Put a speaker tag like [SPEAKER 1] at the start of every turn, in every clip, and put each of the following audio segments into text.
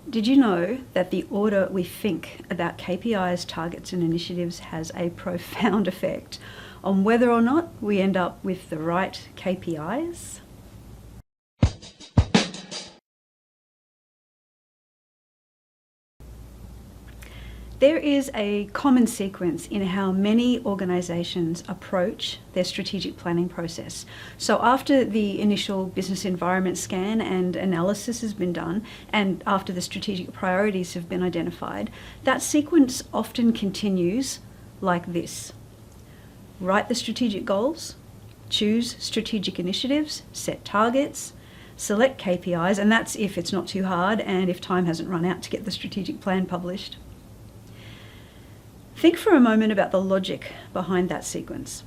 [SPEAKER 1] Did you know that the order we think about KPIs, targets and initiatives has a profound effect on whether or not we end up with the right KPIs? There is a common sequence in how many organisations approach their strategic planning process. So after the initial business environment scan and analysis has been done, and after the strategic priorities have been identified, that sequence often continues like this. Write the strategic goals, choose strategic initiatives, set targets, select KPIs, and that's if it's not too hard and if time hasn't run out to get the strategic plan published. Think for a moment about the logic behind that sequence.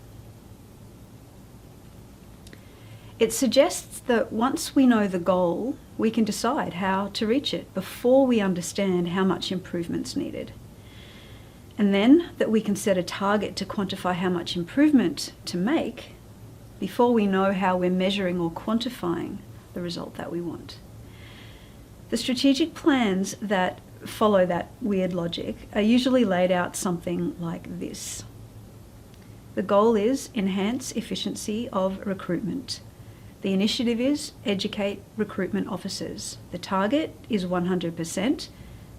[SPEAKER 1] It suggests that once we know the goal, we can decide how to reach it before we understand how much improvement's needed. And then that we can set a target to quantify how much improvement to make before we know how we're measuring or quantifying the result that we want. The strategic plans that follow that weird logic are usually laid out something like this. The goal is enhance efficiency of recruitment. The initiative is educate recruitment officers. The target is 100%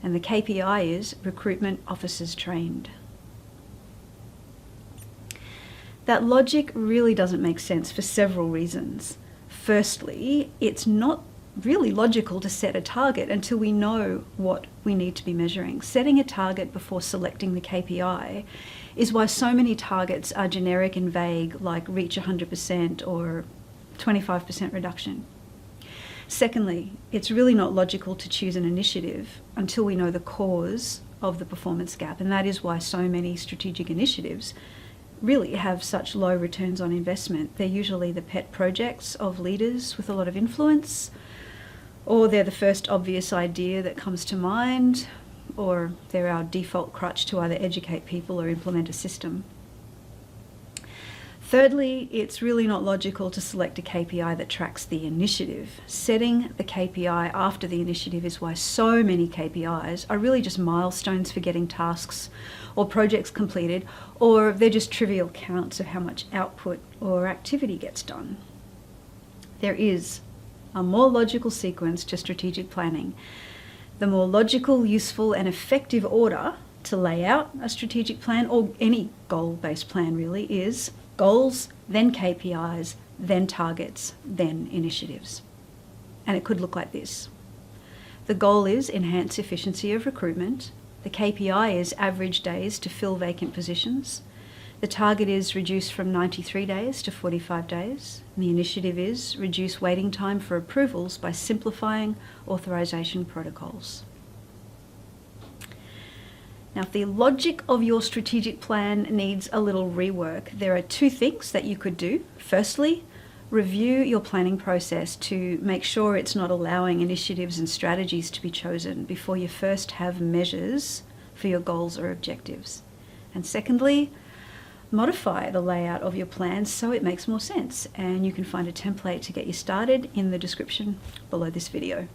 [SPEAKER 1] and the KPI is recruitment officers trained. That logic really doesn't make sense for several reasons. Firstly, it's not really logical to set a target until we know what we need to be measuring. Setting a target before selecting the KPI is why so many targets are generic and vague, like reach 100% or 25% reduction. Secondly, it's really not logical to choose an initiative until we know the cause of the performance gap, and that is why so many strategic initiatives really have such low returns on investment. They're usually the pet projects of leaders with a lot of influence, or they're the first obvious idea that comes to mind, or they're our default crutch to either educate people or implement a system. Thirdly, it's really not logical to select a KPI that tracks the initiative. Setting the KPI after the initiative is why so many KPIs are really just milestones for getting tasks or projects completed, or they're just trivial counts of how much output or activity gets done. There is a more logical sequence to strategic planning. The more logical, useful and effective order to lay out a strategic plan, or any goal-based plan really, is goals, then KPIs, then targets, then initiatives. And it could look like this. The goal is enhance efficiency of recruitment. The KPI is average days to fill vacant positions. The target is reduce from 93 days to 45 days. And the initiative is reduce waiting time for approvals by simplifying authorization protocols. Now, if the logic of your strategic plan needs a little rework, there are two things that you could do. Firstly, review your planning process to make sure it's not allowing initiatives and strategies to be chosen before you first have measures for your goals or objectives. And secondly, modify the layout of your plan so it makes more sense, and you can find a template to get you started in the description below this video.